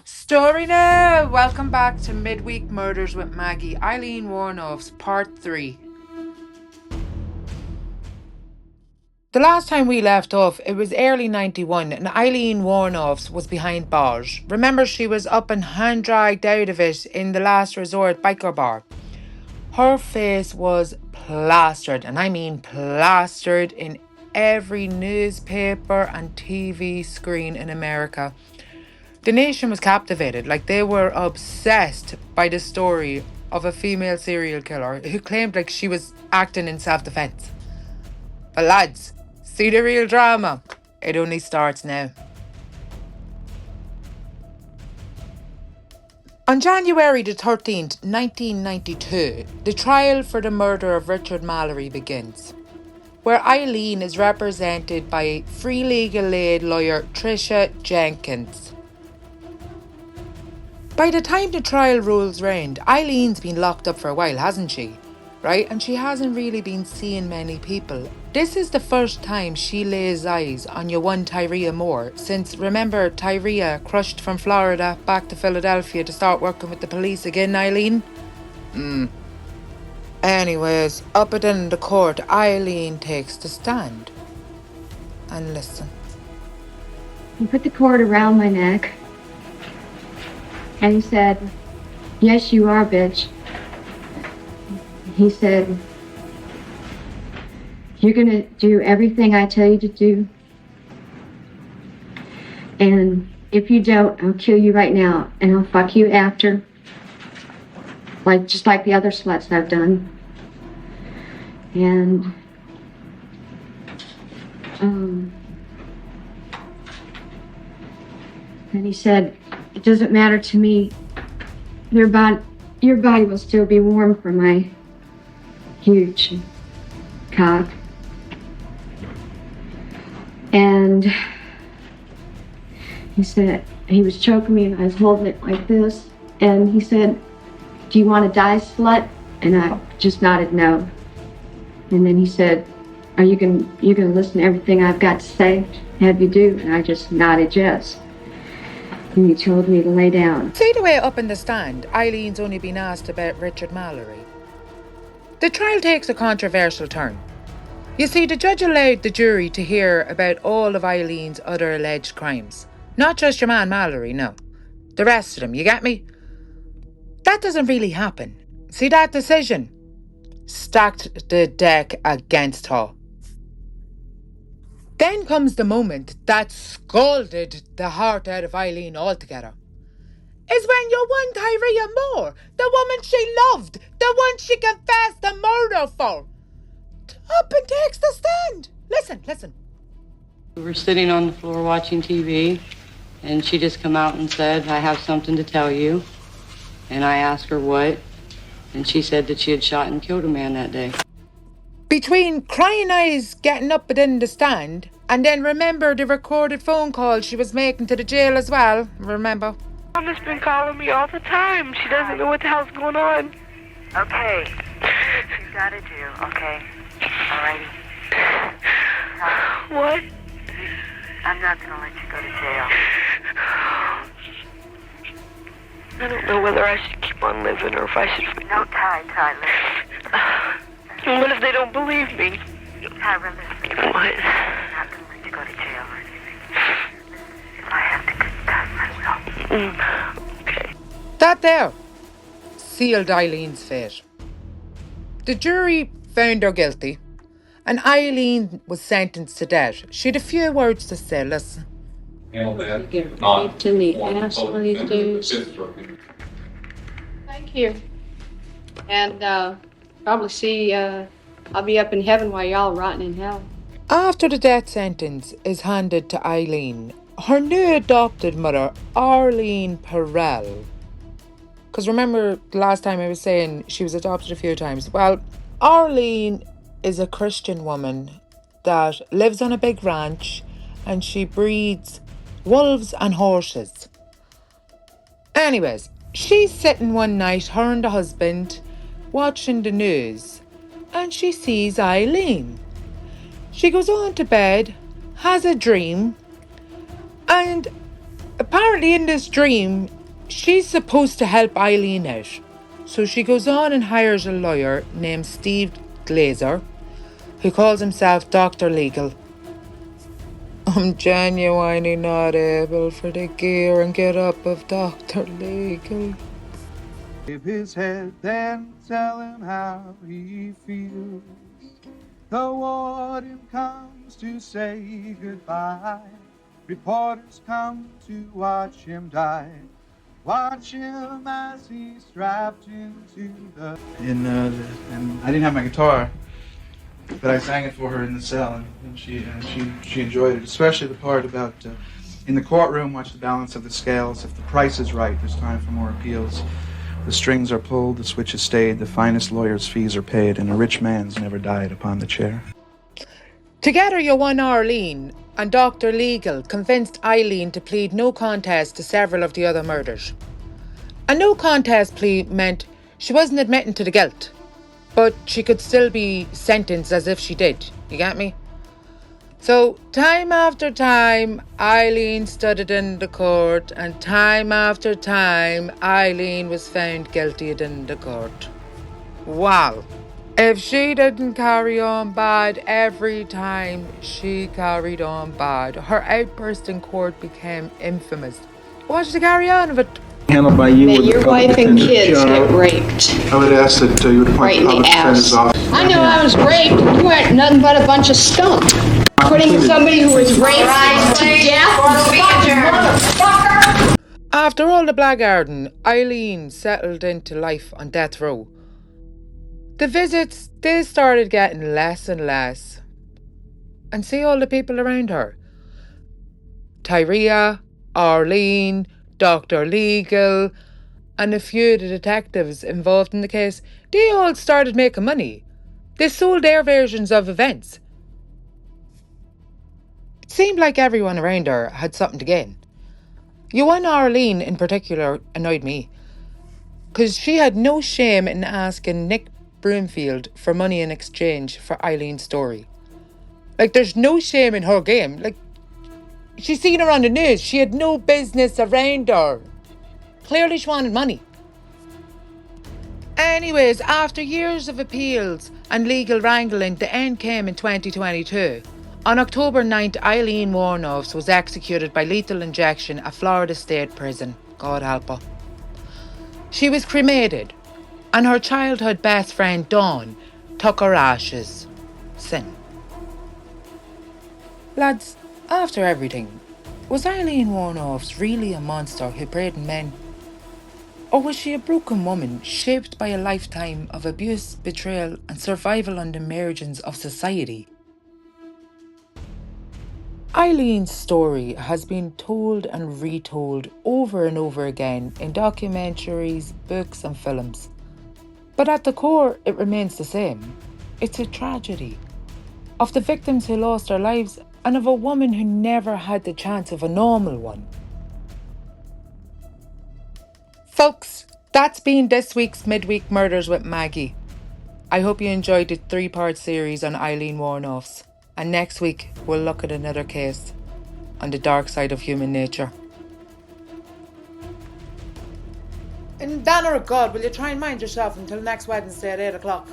Story now! Welcome back to Midweek Murders with Maggie, Aileen Wuornos, Part 3. The last time we left off, it was early 91 and Aileen Wuornos was behind bars. Remember, she was up and hand dragged out of it in the last resort biker bar. Her face was plastered, and I mean plastered, in every newspaper and TV screen in America. The nation was captivated, like they were obsessed by the story of a female serial killer who claimed like she was acting in self-defense. But lads, see the real drama. It only starts now. On January the 13th, 1992, the trial for the murder of Richard Mallory begins, where Aileen is represented by free legal aid lawyer Tricia Jenkins. By the time the trial rolls round, Eileen's been locked up for a while, hasn't she? Right? And she hasn't really been seeing many people. This is the first time she lays eyes on your one Tyria Moore since, remember, Tyria crushed from Florida back to Philadelphia to start working with the police again, Aileen? Anyways, up in the court, Aileen takes the stand. And listen. He put the cord around my neck. And he said, "Yes, you are, bitch." He said, "You're gonna do everything I tell you to do. And if you don't, I'll kill you right now. And I'll fuck you after. Just like the other sluts I've done." And, and he said, "It doesn't matter to me. Your body will still be warm for my huge cock." And he said, he was choking me and I was holding it like this. And he said, "Do you want to die, slut?" And I just nodded no. And then he said, "Are you gonna listen to everything I've got to say? Have you do?" And I just nodded yes. And he told me to lay down. See the way up in the stand, Eileen's only been asked about Richard Mallory. The trial takes a controversial turn. You see, the judge allowed the jury to hear about all of Eileen's other alleged crimes. Not just your man Mallory, no. The rest of them, you get me? That doesn't really happen. See that decision? Stacked the deck against her. Then comes the moment that scalded the heart out of Aileen altogether. Is when your one Tyria Moore, the woman she loved, the one she confessed the murder for, up and takes the stand. Listen. We were sitting on the floor watching TV, and she just come out and said, "I have something to tell you." And I asked her what, and she said that she had shot and killed a man that day. Between crying eyes getting up within the stand, and then remember the recorded phone call she was making to the jail as well, remember? Mom has been calling me all the time. She doesn't know what the hell's going on. Okay. You gotta do, okay? Alrighty. What? I'm not gonna let you go to jail. I don't know whether I should keep on living or if I should... No, Ty, listen. What if they don't believe me? Tyra, listen. What? I'm not gonna let you go to jail or anything. If I have to confess, I will. Okay. That there sealed Eileen's fate. The jury found her guilty, and Aileen was sentenced to death. She had a few words to say, listen. You get raped in the ass one of these days. Thank you. And probably see, I'll be up in heaven while y'all rotting in hell. After the death sentence is handed to Aileen, her new adopted mother, Arlene Perel, because remember the last time I was saying she was adopted a few times. Well, Arlene is a Christian woman that lives on a big ranch and she breeds wolves and horses. Anyways, she's sitting one night, her and the husband, watching the news, and she sees Aileen. She goes on to bed, has a dream, and Apparently, in this dream, she's supposed to help Aileen out. So she goes on and hires a lawyer named Steve Glazer, who calls himself Dr. Legal. I'm genuinely not able for the gear and get up of Dr. Legal. Shave his head, then tell him how he feels. The warden comes to say goodbye. Reporters come to watch him die. Watch him as he's strapped into the... And I didn't have my guitar, but I sang it for her in the cell, and she enjoyed it, especially the part about in the courtroom, watch the balance of the scales. If the price is right, there's time for more appeals. The strings are pulled, the switch is stayed, the finest lawyer's fees are paid, and a rich man's never died upon the chair. Together, you won Arlene, and Dr. Legal convinced Aileen to plead no contest to several of the other murders. A no contest plea meant she wasn't admitting to the guilt, but she could still be sentenced as if she did. You get me? So, time after time, Aileen stood in the court, and time after time, Aileen was found guilty in the court. Wow. If she didn't carry on bad every time, she carried on bad. Her outburst in court became infamous. Why should she carry on with it? Handled by you. That your wife and kids get raped. I would ask that you would appoint Right in the the public defender's ass. office. I know I was raped. You weren't nothing but a bunch of skunk. Putting somebody who was raped to death. Motherfucker! After all the blackguarding, Aileen settled into life on death row. The visits, they started getting less and less. And see all the people around her. Tyria, Arlene, Dr. Legal, and a few of the detectives involved in the case, they all started making money. They sold their versions of events. It seemed like everyone around her had something to gain. One Arlene in particular annoyed me, because she had no shame in asking Nick Broomfield for money in exchange for Eileen's story. Like, there's no shame in her game. Like, she seen her on the news. She had no business around her. Clearly she wanted money. Anyways, after years of appeals and legal wrangling, the end came in 2022. On October 9th, Aileen Wuornos was executed by lethal injection at Florida State Prison. God help her. She was cremated, and her childhood best friend Dawn took her ashes. Sin. Lads, after everything, was Aileen Wuornos really a monster who preyed on men? Or was she a broken woman shaped by a lifetime of abuse, betrayal, and survival on the margins of society? Eileen's story has been told and retold over and over again in documentaries, books, and films. But at the core, it remains the same. It's a tragedy of the victims who lost their lives and of a woman who never had the chance of a normal one. Folks, that's been this week's Midweek Murders with Maggie. I hope you enjoyed the 3-part series on Aileen Wuornos. And next week, we'll look at another case on the dark side of human nature. In the honor of God, will you try and mind yourself until next Wednesday at 8 o'clock?